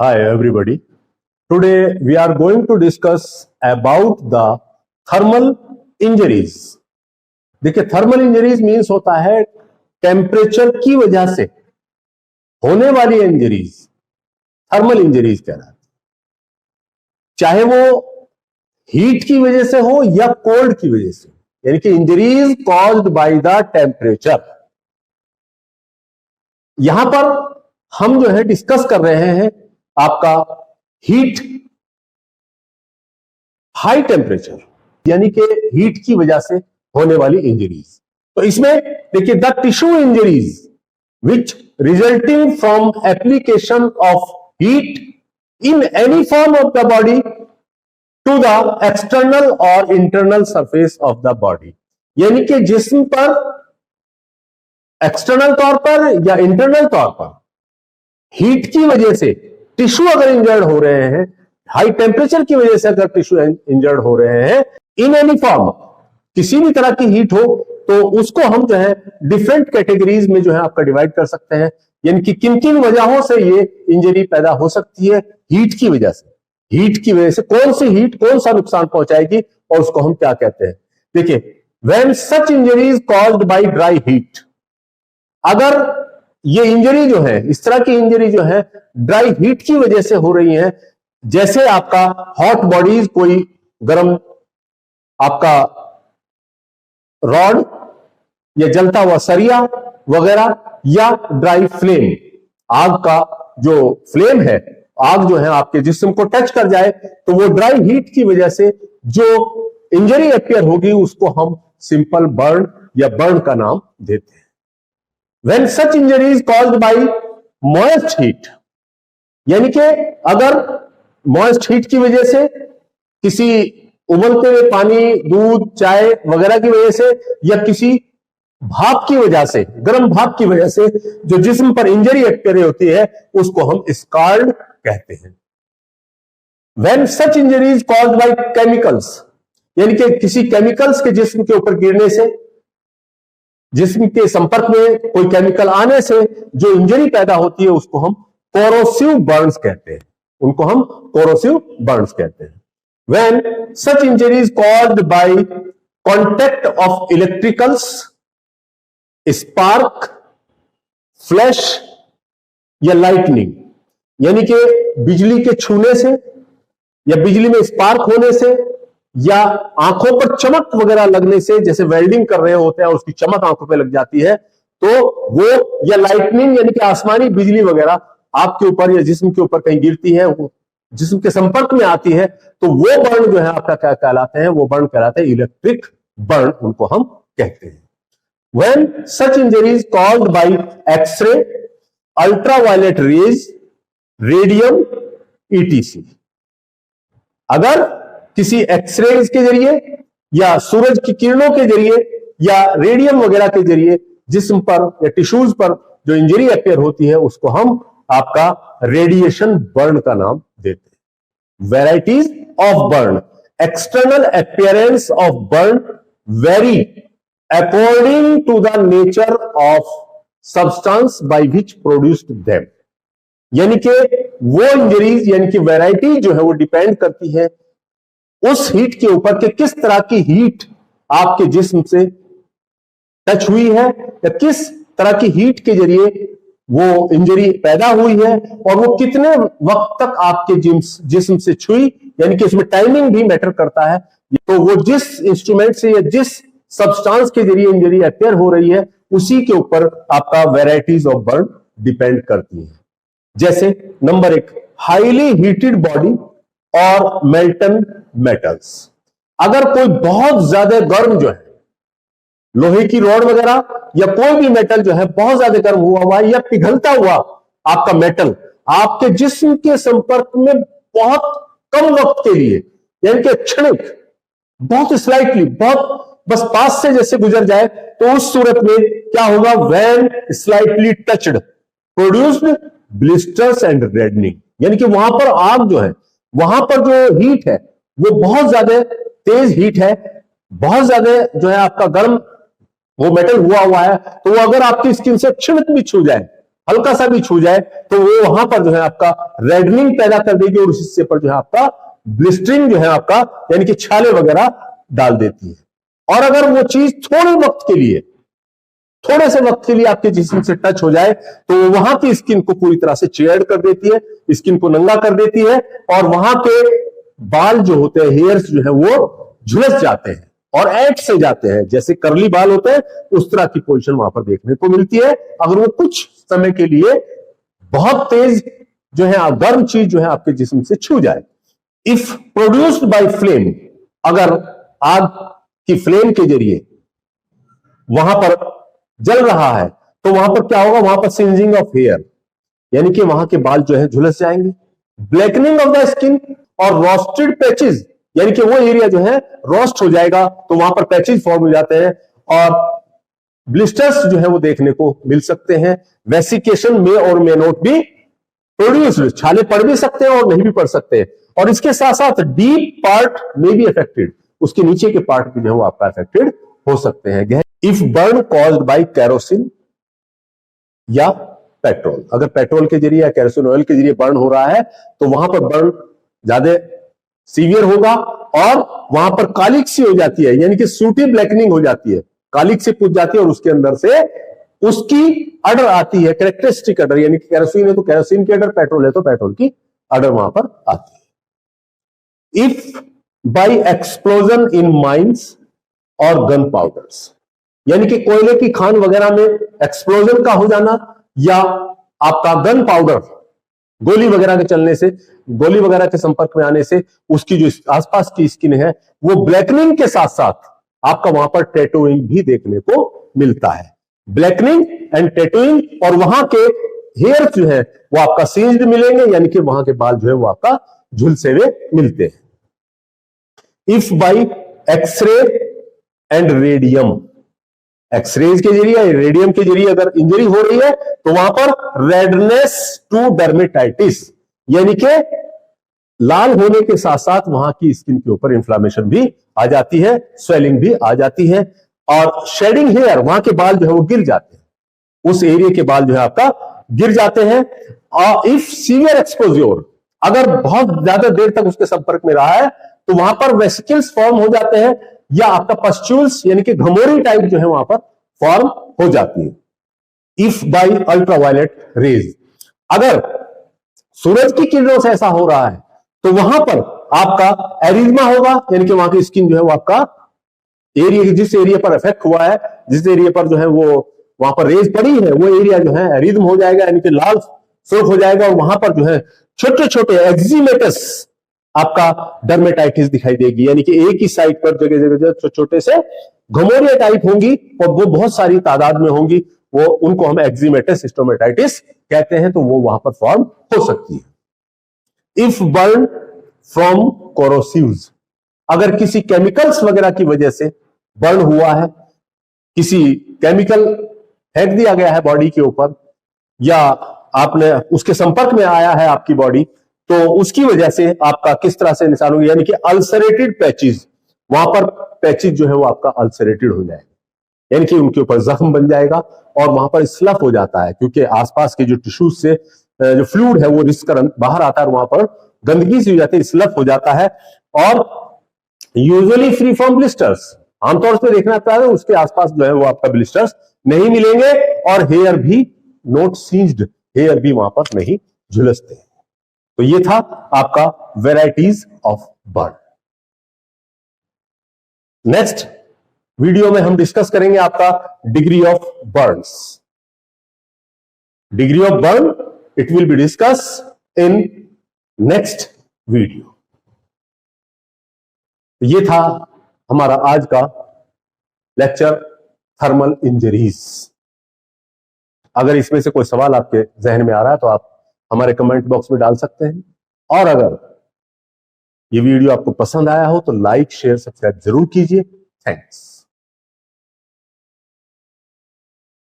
Hi everybody. Today we are going to discuss about the thermal injuries. देखिए thermal injuries means होता है temperature की वजह से होने वाली इंजरीज थर्मल इंजरीज कहलाती है, चाहे वो हीट की वजह से हो या कोल्ड की वजह से, यानी कि injuries caused by the temperature. यहां पर हम जो है डिस्कस कर रहे हैं आपका हीट, हाई टेम्परेचर यानी कि हीट की वजह से होने वाली इंजरीज। तो इसमें देखिए the tissue injuries which resulting from application of heat in any form of the body to the external or internal surface of the body, यानी कि जिस्म पर एक्सटर्नल तौर पर या इंटरनल तौर पर हीट की वजह से टिश्यू अगर इंजर्ड हो रहे हैं, हाई टेम्परेचर की वजह से अगर टिश्यू इंजर्ड हो रहे हैं इन एनी फॉर्म, किसी भी तरह की हीट हो, तो उसको हम जो है डिफरेंट कैटेगरीज में जो है आपका डिवाइड कर सकते हैं। यानी कि किन किन वजहों से ये इंजरी पैदा हो सकती है। हीट की वजह से, हीट की वजह से कौन सी हीट कौन सा नुकसान पहुंचाएगी और उसको हम क्या कहते हैं। देखिए when such injuries caused by dry heat, अगर ये इंजरी जो है, इस तरह की इंजरी जो है ड्राई हीट की वजह से हो रही है, जैसे आपका हॉट बॉडीज, कोई गर्म आपका रॉड या जलता हुआ सरिया वगैरह, या ड्राई फ्लेम, आग का जो फ्लेम है, आग जो है आपके जिस्म को टच कर जाए तो वो ड्राई हीट की वजह से जो इंजरी अपियर होगी उसको हम सिंपल बर्न या बर्न का नाम देते हैं। When such injury is caused by moist heat, यानी कि अगर moist heat की वजह से, किसी उबलते हुए पानी, दूध, चाय वगैरह की वजह से, या किसी भाप की वजह से, गर्म भाप की वजह से जो जिस्म पर इंजरी अपियर होती है उसको हम स्कार्ड कहते हैं। When such injury is caused by chemicals, यानी कि किसी केमिकल्स के जिस्म के ऊपर गिरने से, जिस्म के संपर्क में कोई केमिकल आने से जो इंजरी पैदा होती है उसको हम कोरोसिव बर्न्स कहते हैं, उनको हम कोरोसिव बर्न्स कहते हैं। When such injury is caused by contact of electricals, spark, flash या lightning, यानी कि बिजली के छूने से या बिजली में स्पार्क होने से या आंखों पर चमक वगैरह लगने से, जैसे वेल्डिंग कर रहे होते हैं उसकी चमक आंखों पे लग जाती है, तो वो, या लाइटनिंग यानी कि आसमानी बिजली वगैरह आपके ऊपर या जिस्म के ऊपर कहीं गिरती है, वो जिस्म के संपर्क में आती है, तो वो बर्न जो है आपका क्या कहलाते हैं, वो बर्न कहलाते हैं इलेक्ट्रिक बर्न, उनको हम कहते हैं। When such injuries caused by X-ray, ultraviolet rays, radium etc, अगर किसी एक्सरेज के जरिए या सूरज की किरणों के जरिए या रेडियम वगैरह के जरिए जिस्म पर या टिश्यूज पर जो इंजरी अपियर होती है उसको हम आपका रेडिएशन बर्न का नाम देते हैं। Varieties of burn, external appearance of burn vary according to the nature of substance by which produced them, यानी कि वो इंजरीज यानी कि वैरायटी जो है वो डिपेंड करती है उस हीट के ऊपर कि किस तरह की हीट आपके जिस्म से टच हुई है या किस तरह की हीट के जरिए वो इंजरी पैदा हुई है और वो कितने वक्त तक आपके जिस्म से छुई, यानी कि इसमें टाइमिंग भी मैटर करता है। तो वो जिस इंस्ट्रूमेंट से या जिस सब्सटेंस के जरिए इंजरी अपियर हो रही है उसी के ऊपर आपका वेराइटीज ऑफ बर्न डिपेंड करती है। जैसे नंबर 1, हाईली हीटेड बॉडी और मेल्टन मेटल्स, अगर कोई बहुत ज्यादा गर्म जो है लोहे की रॉड वगैरह या कोई भी मेटल जो है बहुत ज्यादा गर्म हुआ है या पिघलता हुआ आपका मेटल आपके जिस्म के संपर्क में बहुत कम वक्त के लिए, यानी कि क्षणिक, बहुत स्लाइटली, बहुत बस पास से जैसे गुजर जाए, तो उस सूरत में क्या होगा, when slightly touched produced blisters and reddening, यानी कि वहां पर आग जो है, वहां पर जो हीट है वो बहुत ज्यादा तेज हीट है, बहुत ज्यादा जो है आपका गर्म वो मेटल हुआ है, तो वो अगर आपकी स्किन से क्षणिक भी छू जाए, हल्का सा भी छू जाए तो वो वहां पर जो है आपका रेडनिंग पैदा कर देगी और उस हिस्से पर जो है आपका ब्लिस्टरिंग जो है आपका यानी कि छाले वगैरह डाल देती है। और अगर वो चीज थोड़े से वक्त के लिए आपके जिस्म से टच हो जाए तो वो वहां की स्किन को पूरी तरह से चेयर्ड कर देती है, स्किन को नंगा कर देती है और वहां के बाल जो होते हैं, हेयर्स जो है वो झुलस जाते हैं और ऐंठ से जाते हैं, जैसे करली बाल होते हैं उस तरह की पोजीशन वहां पर देखने को मिलती है अगर वो कुछ समय के लिए बहुत तेज जो है गर्म चीज जो है आपके जिस्म से छू जाए। इफ प्रोड्यूस्ड बाय फ्लेम, अगर आग की फ्लेम के जरिए वहां पर जल रहा है तो वहां पर क्या होगा, वहां पर सिंजिंग ऑफ हेयर यानी कि वहां के बाल जो है झुलस जाएंगे। ब्लैकनिंग ऑफ द स्किन और रोस्टेड पैचेस यानी कि वो एरिया जो है रोस्ट हो जाएगा तो वहां पर पैचेस फॉर्म हो जाते हैं और ब्लिस्टर्स जो है वो देखने को मिल सकते हैं। वेसिकेशन में और मे नॉट बी प्रोड्यूस्ड, छाले पड़ भी सकते हैं और नहीं भी पड़ सकते हैं। और इसके साथ साथ डीप पार्ट में भी अफेक्टेड, उसके नीचे के पार्ट भी जो है वो आपका अफेक्टेड हो सकते हैं। If burn caused by kerosene या पेट्रोल, अगर पेट्रोल के जरिए या केरोसिन ऑयल के जरिए बर्न हो रहा है तो वहां पर बर्न ज्यादा सीवियर होगा और वहां पर कालिक सी हो जाती है यानी कि सूटी ब्लैकनिंग हो जाती है, कालिक से पूछ जाती है और उसके अंदर से उसकी अडर आती है, कैरेक्टरिस्टिक अडर, यानी कि केरोसिन है तो केरोसिन की अडर, पेट्रोल है तो पेट्रोल की अडर वहां पर आती है। If bye explosion in mines और गन पाउडर्स, यानी कि कोयले की खान वगैरह में एक्सप्लोजन का हो जाना या आपका गन पाउडर, गोली वगैरह के चलने से, गोली वगैरह के संपर्क में आने से उसकी जो आसपास की स्किन है वो ब्लैकनिंग के साथ साथ आपका वहां पर टैटूइंग भी देखने को मिलता है। ब्लैकनिंग एंड टैटूइंग, और वहां के हेयर जो है वो आपका सीज्ड मिलेंगे यानी कि वहां के बाल जो है वो आपका झुलसे हुए मिलते हैं। If by x-ray and radium, x-rays के जरिए, रेडियम के जरिए अगर इंजरी हो रही है तो वहां पर रेडनेस टू डर्मेटाइटिस यानी कि लाल होने के साथ साथ वहां की स्किन के ऊपर इन्फ्लामेशन भी आ जाती है, स्वेलिंग भी आ जाती है और शेडिंग हेयर, वहां के बाल जो है वो गिर जाते हैं, उस एरिया के बाल जो है आपका गिर जाते हैं। और इफ सीवियर एक्सपोज्योर, अगर बहुत ज्यादा देर तक उसके संपर्क में रहा है तो वहां पर वेसिकल्स फॉर्म हो जाते हैं या आपका पस्ट्यूल्स यानी कि घमोरी टाइप जो है वहां पर फॉर्म हो जाती है। इफ बाई अल्ट्रावायलेट रेज, अगर सूरज की किरणों से ऐसा हो रहा है तो वहां पर आपका एरिज्मा होगा यानी कि वहां की स्किन जो है वो आपका एरिया, जिस एरिया पर इफेक्ट हुआ है, जिस एरिया पर जो है वो वहां पर रेज पड़ी है वो एरिया जो है एरिज्म हो जाएगा यानी कि लाल सुर्ख हो जाएगा और वहां पर जो है छोटे छोटे एक्जिमेटस आपका डर्मेटाइटिस दिखाई देगी यानी कि एक ही साइड पर जगह जगह छोटे से घमोरिया टाइप होंगी और वो बहुत सारी तादाद में होंगी, वो उनको हम एक्जिमेटस स्टोमेटाइटिस कहते हैं, तो वो वहां पर फॉर्म हो सकती है। इफ बर्न फ्रॉम कोरोसिव्स, अगर किसी केमिकल्स वगैरह की वजह से बर्न हुआ है, किसी केमिकल फेंक दिया गया है बॉडी के ऊपर या आपने उसके संपर्क में आया है आपकी बॉडी, तो उसकी वजह से आपका किस तरह से निशान होंगे यानी कि अल्सरेटेड पैचेस, वहां पर पैचेस जो है वो आपका अल्सरेटेड हो जाएगा यानी कि उनके ऊपर जख्म बन जाएगा और वहां पर स्लफ हो जाता है क्योंकि आसपास के जो टिश्यूज से जो फ्लूइड है वो रिस्क बाहर आता है और वहां पर गंदगी सी हो जाती है, स्लफ हो जाता है। और यूजुअली फ्री फ्रॉम ब्लिस्टर्स, आमतौर पर देखना आता है उसके आसपास जो है वो आपका ब्लिस्टर्स नहीं मिलेंगे और हेयर भी नॉट सीज्ड, हेयर भी वहां पर नहीं झुलसते। तो ये था आपका varieties of burn. Next video में हम डिस्कस करेंगे आपका degree of Burns. Degree of burn it will be discuss in next video. ये था हमारा आज का लेक्चर थर्मल इंजरीज। अगर इसमें से कोई सवाल आपके जहन में आ रहा है तो आप हमारे कमेंट बॉक्स में डाल सकते हैं, और अगर ये वीडियो आपको पसंद आया हो तो लाइक शेयर सब्सक्राइब जरूर कीजिए। थैंक्स।